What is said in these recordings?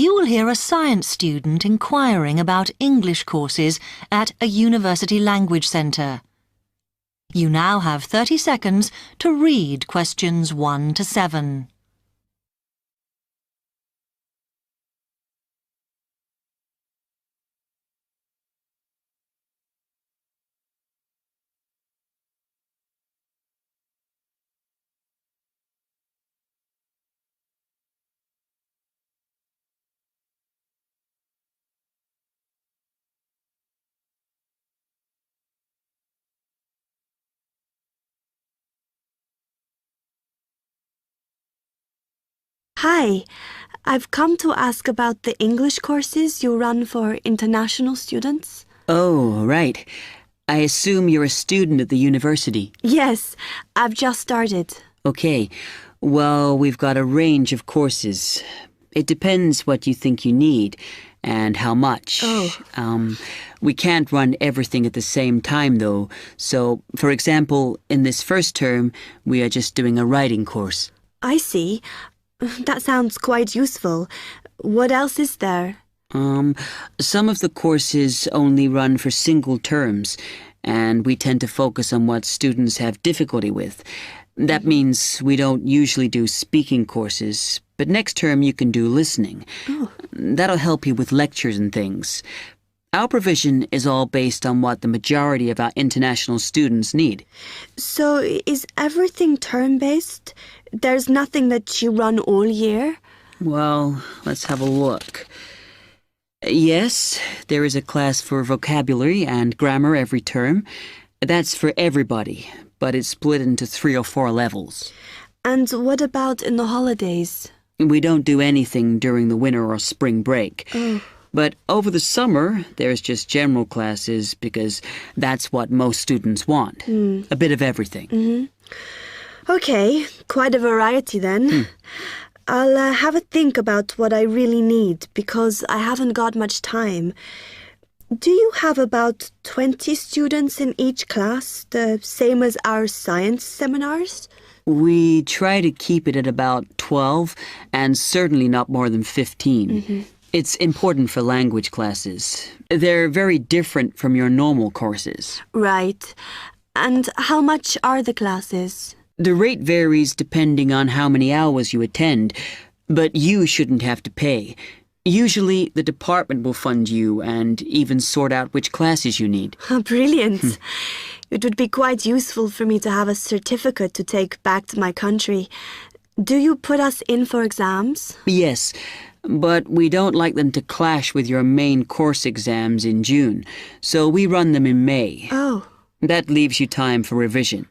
You will hear a science student inquiring about English courses at a university language centre. You now have 30 seconds to read questions 1 to 7. Hi, I've come to ask about the English courses you run for international students. Oh, right. I assume you're a student at the university. Yes, I've just started. Okay. Well, we've got a range of courses. It depends what you think you need and how much. Oh. We can't run everything at the same time, though. So, for example, in this first term, we are just doing a writing course. I see. That sounds quite useful. What else is there? Some of the courses only run for single terms, and we tend to focus on what students have difficulty with. That means we don't usually do speaking courses, but next term you can do listening. Oh. That'll help you with lectures and things. Our provision is all based on what the majority of our international students need. So is everything term-based? There's nothing that you run all year? Well, let's have a look. Yes, there is a class for vocabulary and grammar every term. That's for everybody, but it's split into 3 or 4 levels. And what about in the holidays? We don't do anything during the winter or spring break. Oh. But over the summer, there's just general classes because that's what most students want. A bit of everything. Okay, quite a variety then. I'll have a think about what I really need because I haven't got much time. Do you have about 20 students in each class, the same as our science seminars? We try to keep it at about 12 and certainly not more than 15. It's important for language classes. They're very different from your normal courses. Right. And how much are the classes? The rate varies depending on how many hours you attend, but you shouldn't have to pay. Usually, the department will fund you and even sort out which classes you need. Brilliant. It would be quite useful for me to have a certificate to take back to my country. Do you put us in for exams? Yes, but we don't like them to clash with your main course exams in June, so we run them in May. Oh. That leaves you time for revision.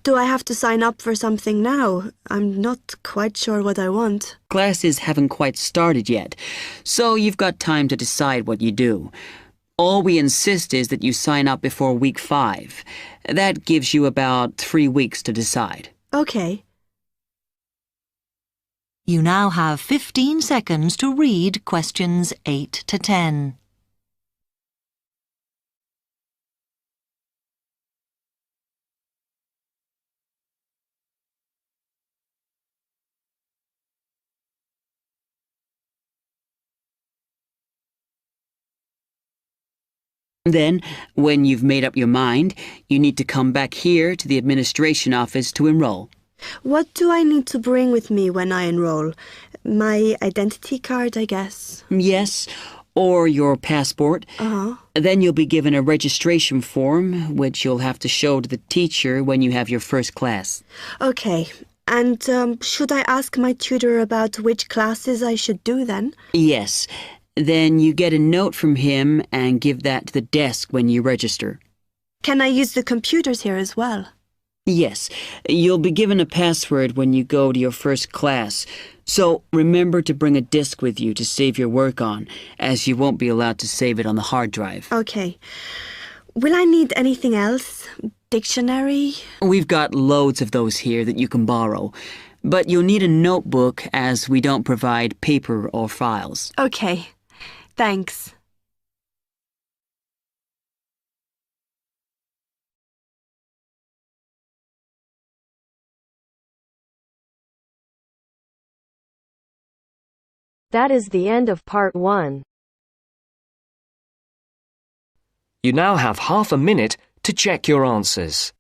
Do I have to sign up for something now? I'm not quite sure what I want. Classes haven't quite started yet, so you've got time to decide what you do. All we insist is that you sign up before week 5. That gives you about 3 weeks to decide. Okay. You now have 15 seconds to read questions 8 to 10. Then, when you've made up your mind, you need to come back here to the administration office to enroll. What do I need to bring with me when I enroll? My identity card, I guess. Yes, or your passport. Uh-huh. Then you'll be given a registration form, which you'll have to show to the teacher when you have your first class. Okay. And should I ask my tutor about which classes I should do then? Yes. Then you get a note from him and give that to the desk when you register. Can I use the computers here as well? Yes. You'll be given a password when you go to your first class. So remember to bring a disk with you to save your work on, as you won't be allowed to save it on the hard drive. Okay. Will I need anything else? Dictionary? We've got loads of those here that you can borrow. But you'll need a notebook as we don't provide paper or files. Okay. Thanks. That is the end of part 1. You now have half a minute to check your answers.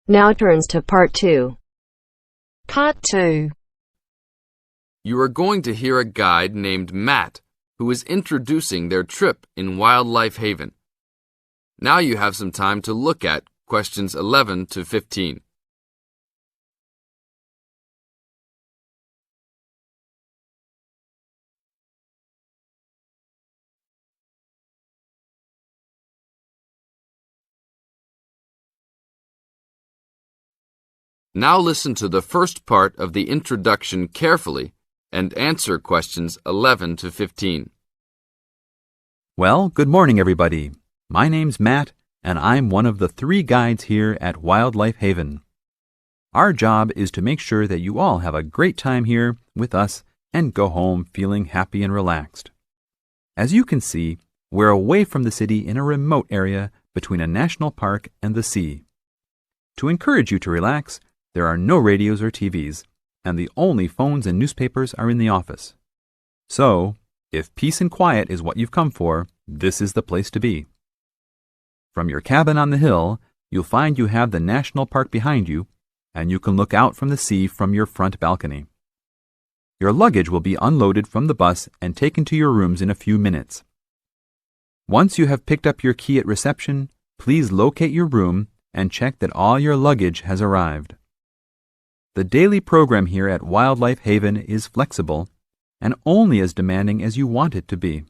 Now turns to part 2. Part 2. You are going to hear a guide named Matt who is introducing their trip in Wildlife Haven. Now you have some time to look at questions 11 to 15. Now listen to the first part of the introduction carefully and answer questions 11 to 15. Well, good morning, everybody. My name's Matt, and I'm one of the 3 guides here at Wildlife Haven. Our job is to make sure that you all have a great time here with us and go home feeling happy and relaxed. As you can see, we're away from the city in a remote area between a national park and the sea. To encourage you to relax, there are no radios or TVs, and the only phones and newspapers are in the office. So, if peace and quiet is what you've come for, this is the place to be. From your cabin on the hill, you'll find you have the national park behind you, and you can look out from the sea from your front balcony. Your luggage will be unloaded from the bus and taken to your rooms in a few minutes. Once you have picked up your key at reception, please locate your room and check that all your luggage has arrived. The daily program here at Wildlife Haven is flexible and only as demanding as you want it to be.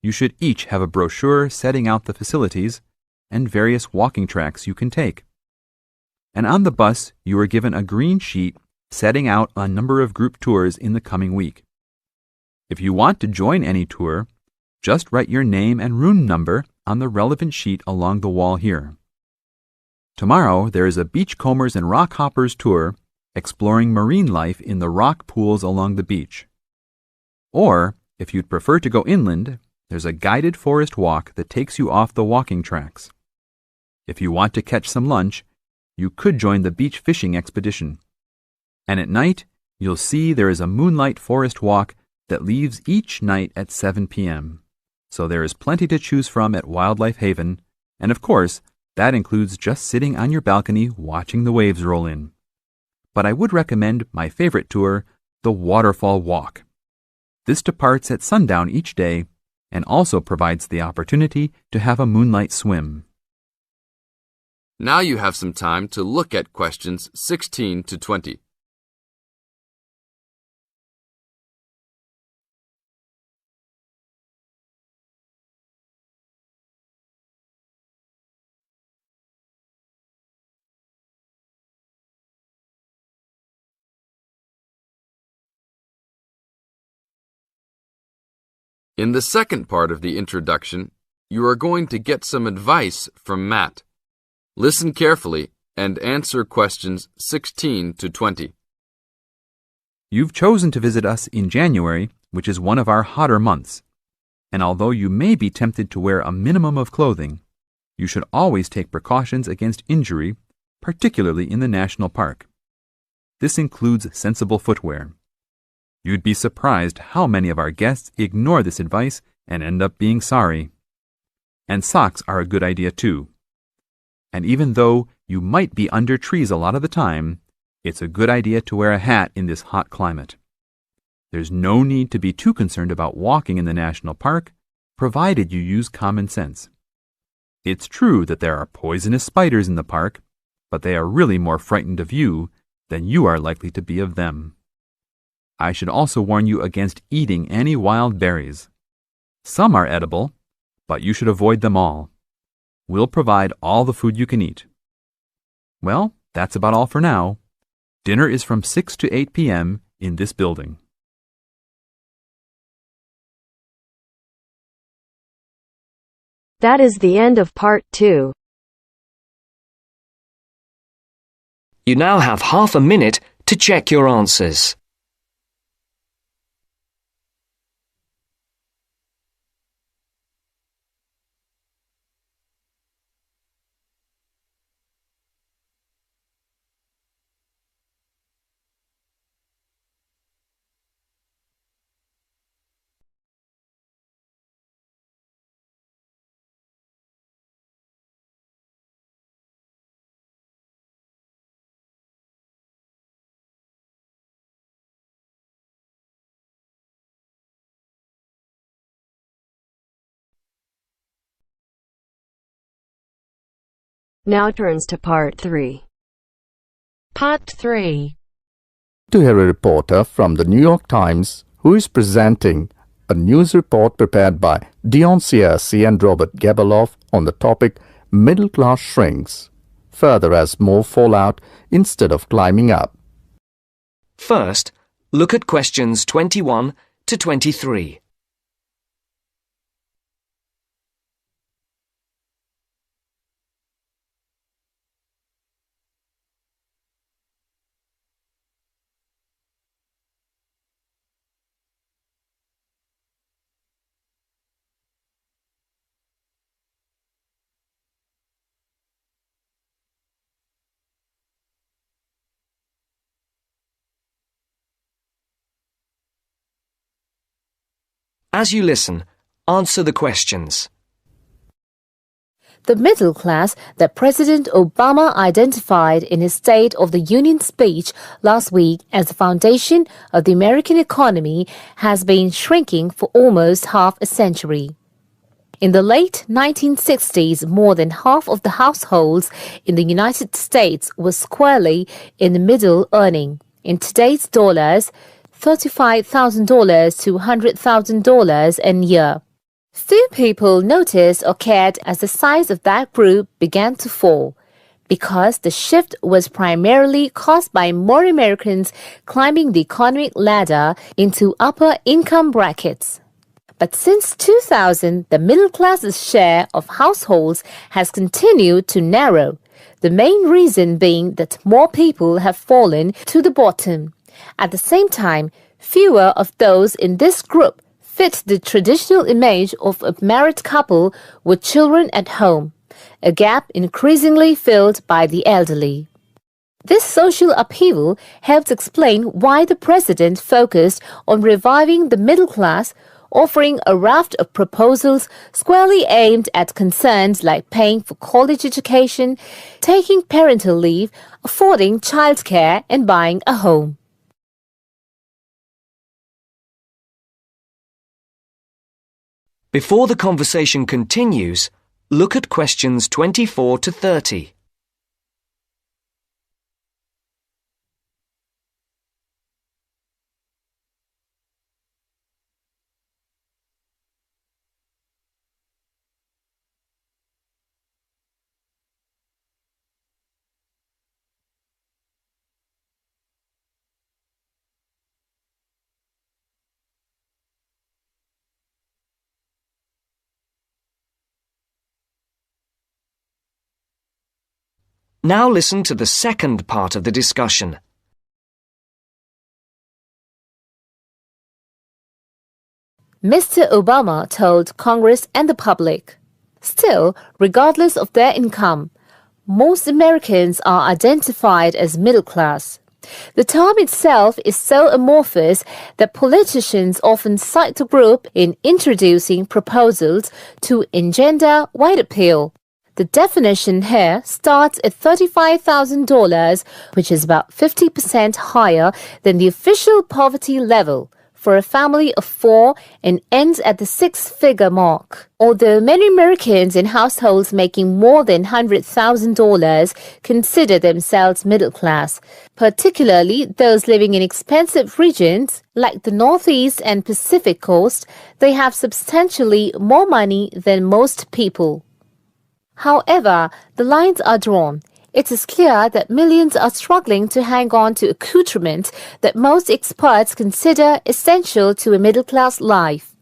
You should each have a brochure setting out the facilities and various walking tracks you can take. And on the bus, you are given a green sheet setting out a number of group tours in the coming week. If you want to join any tour, just write your name and room number on the relevant sheet along the wall here. Tomorrow, there is a beachcombers and rock hoppers tour exploring marine life in the rock pools along the beach. Or, if you'd prefer to go inland, there's a guided forest walk that takes you off the walking tracks. If you want to catch some lunch, you could join the beach fishing expedition. And at night, you'll see there is a moonlight forest walk that leaves each night at 7 p.m. So there is plenty to choose from at Wildlife Haven, and of course, that includes just sitting on your balcony watching the waves roll in. But I would recommend my favorite tour, the Waterfall Walk. This departs at sundown each day and also provides the opportunity to have a moonlight swim. Now you have some time to look at questions 16 to 20. In the second part of the introduction, you are going to get some advice from Matt. Listen carefully and answer questions 16 to 20. You've chosen to visit us in January, which is one of our hotter months. And although you may be tempted to wear a minimum of clothing, you should always take precautions against injury, particularly in the national park. This includes sensible footwear. You'd be surprised how many of our guests ignore this advice and end up being sorry. And socks are a good idea too. And even though you might be under trees a lot of the time, it's a good idea to wear a hat in this hot climate. There's no need to be too concerned about walking in the national park, provided you use common sense. It's true that there are poisonous spiders in the park, but they are really more frightened of you than you are likely to be of them. I should also warn you against eating any wild berries. Some are edible, but you should avoid them all. We'll provide all the food you can eat. Well, that's about all for now. Dinner is from 6 to 8 p.m. in this building. That is the end of part 2. You now have half a minute to check your answers. Now turns to part 3. Part 3. To hear a reporter from the New York Times who is presenting a news report prepared by Dion Searcy and Robert Gebeloff on the topic Middle Class Shrinks. Further as more fall out instead of climbing up. First, look at questions 21 to 23. As you listen, answer the questions. The middle class that President Obama identified in his State of the Union speech last week as the foundation of the American economy has been shrinking for almost half a century. In the late 1960s, more than half of the households in the United States were squarely in the middle earning, in today's dollars, $35,000 to $100,000 a year. Few people noticed or cared as the size of that group began to fall, because the shift was primarily caused by more Americans climbing the economic ladder into upper income brackets. But since 2000, the middle class's share of households has continued to narrow, the main reason being that more people have fallen to the bottom. At the same time, fewer of those in this group fit the traditional image of a married couple with children at home, a gap increasingly filled by the elderly. This social upheaval helps explain why the president focused on reviving the middle class, offering a raft of proposals squarely aimed at concerns like paying for college education, taking parental leave, affording childcare, and buying a home. Before the conversation continues, look at questions 24 to 30. Now listen to the second part of the discussion. Mr. Obama told Congress and the public, still, regardless of their income, most Americans are identified as middle class. The term itself is so amorphous that politicians often cite the group in introducing proposals to engender white appeal. The definition here starts at $35,000, which is about 50% higher than the official poverty level for a family of 4 and ends at the six-figure mark. Although many Americans in households making more than $100,000 consider themselves middle class, particularly those living in expensive regions like the Northeast and Pacific Coast, they have substantially more money than most people. However, the lines are drawn. It is clear that millions are struggling to hang on to accoutrement that most experts consider essential to a middle-class life.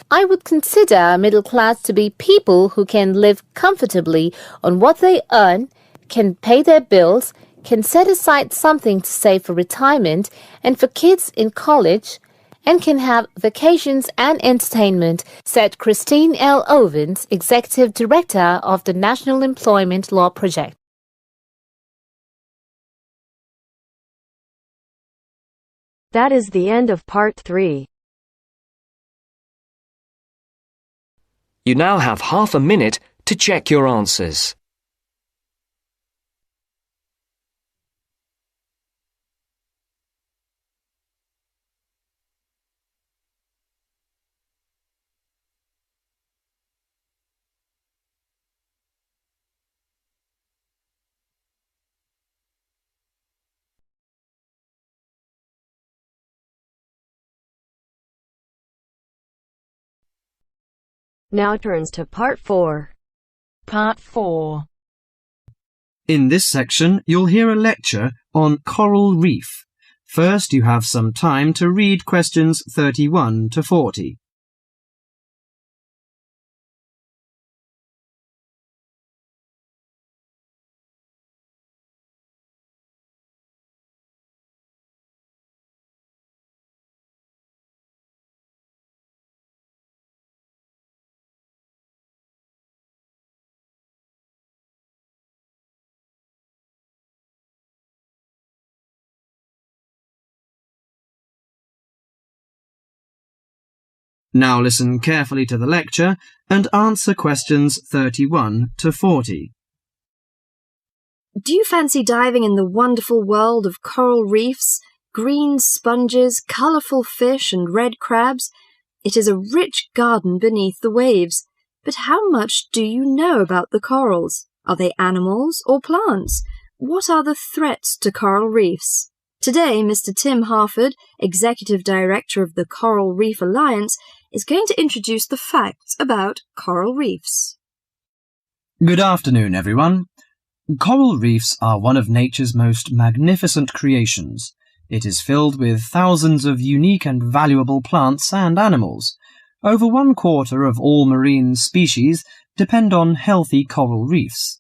I would consider middle class to be people who can live comfortably on what they earn, can pay their bills, can set aside something to save for retirement and for kids in college, and can have vacations and entertainment, said Christine L. Ovens, Executive Director of the National Employment Law Project. That is the end of part 3. You now have half a minute to check your answers. Now turns to part 4. Part 4. In this section, you'll hear a lecture on coral reef. First, you have some time to read questions 31 to 40. Now listen carefully to the lecture and answer questions 31 to 40. Do you fancy diving in the wonderful world of coral reefs, green sponges, colourful fish and red crabs? It is a rich garden beneath the waves. But how much do you know about the corals? Are they animals or plants? What are the threats to coral reefs? Today, Mr. Tim Harford, Executive Director of the Coral Reef Alliance, is going to introduce the facts about coral reefs. Good afternoon, everyone. Coral reefs are one of nature's most magnificent creations. It is filled with thousands of unique and valuable plants and animals. Over 1/4 of all marine species depend on healthy coral reefs.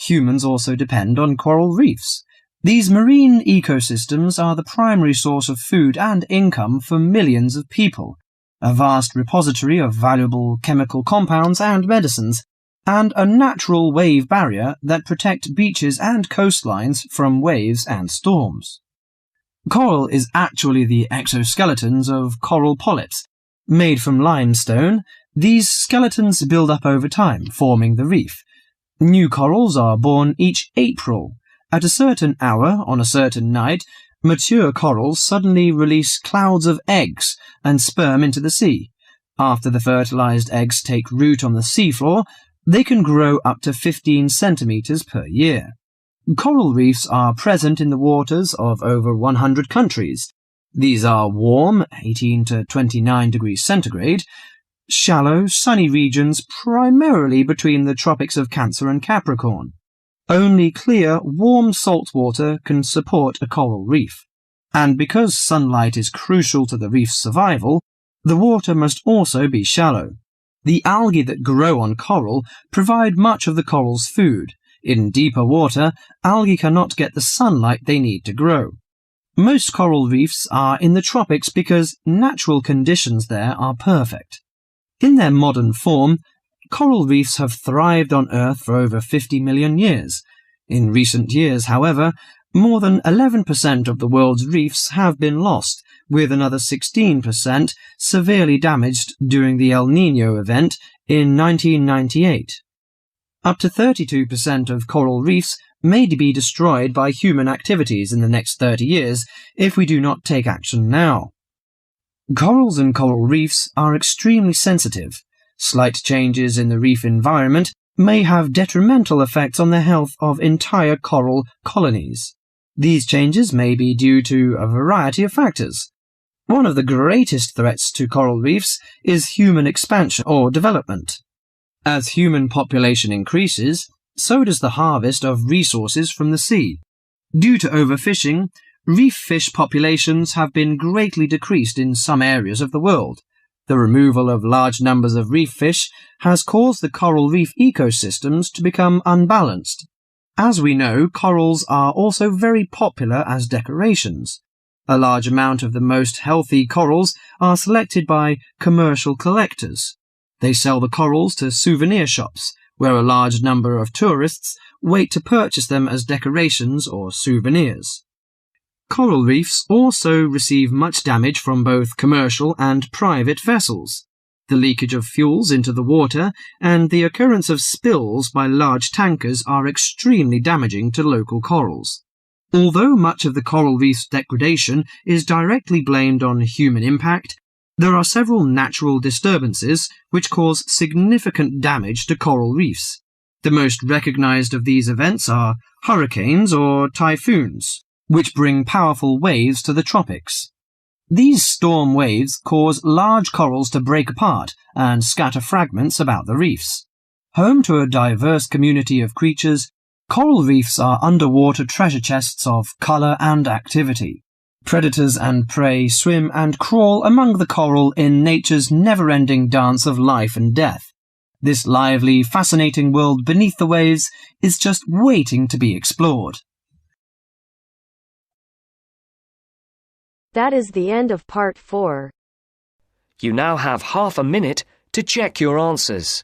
Humans also depend on coral reefs. These marine ecosystems are the primary source of food and income for millions of people, a vast repository of valuable chemical compounds and medicines, and a natural wave barrier that protect beaches and coastlines from waves and storms. Coral is actually the exoskeletons of coral polyps. Made from limestone, these skeletons build up over time, forming the reef. New corals are born each April. At a certain hour, on a certain night, mature corals suddenly release clouds of eggs and sperm into the sea. After the fertilized eggs take root on the seafloor, they can grow up to 15 centimeters per year. Coral reefs are present in the waters of over 100 countries. These are warm, 18 to 29 degrees centigrade, shallow, sunny regions primarily between the tropics of Cancer and Capricorn. Only clear, warm salt water can support a coral reef. And because sunlight is crucial to the reef's survival, the water must also be shallow. The algae that grow on coral provide much of the coral's food. In deeper water, algae cannot get the sunlight they need to grow. Most coral reefs are in the tropics because natural conditions there are perfect. In their modern form, coral reefs have thrived on Earth for over 50 million years. In recent years, however, more than 11% of the world's reefs have been lost, with another 16% severely damaged during the El Niño event in 1998. Up to 32% of coral reefs may be destroyed by human activities in the next 30 years if we do not take action now. Corals and coral reefs are extremely sensitive. Slight changes in the reef environment may have detrimental effects on the health of entire coral colonies. These changes may be due to a variety of factors. One of the greatest threats to coral reefs is human expansion or development. As human population increases, so does the harvest of resources from the sea. Due to overfishing, reef fish populations have been greatly decreased in some areas of the world. The removal of large numbers of reef fish has caused the coral reef ecosystems to become unbalanced. As we know, corals are also very popular as decorations. A large amount of the most healthy corals are selected by commercial collectors. They sell the corals to souvenir shops, where a large number of tourists wait to purchase them as decorations or souvenirs. Coral reefs also receive much damage from both commercial and private vessels. The leakage of fuels into the water and the occurrence of spills by large tankers are extremely damaging to local corals. Although much of the coral reef's degradation is directly blamed on human impact, there are several natural disturbances which cause significant damage to coral reefs. The most recognized of these events are hurricanes or typhoons, which bring powerful waves to the tropics. These storm waves cause large corals to break apart and scatter fragments about the reefs. Home to a diverse community of creatures, coral reefs are underwater treasure chests of color and activity. Predators and prey swim and crawl among the coral in nature's never-ending dance of life and death. This lively, fascinating world beneath the waves is just waiting to be explored. That is the end of part 4. You now have half a minute to check your answers.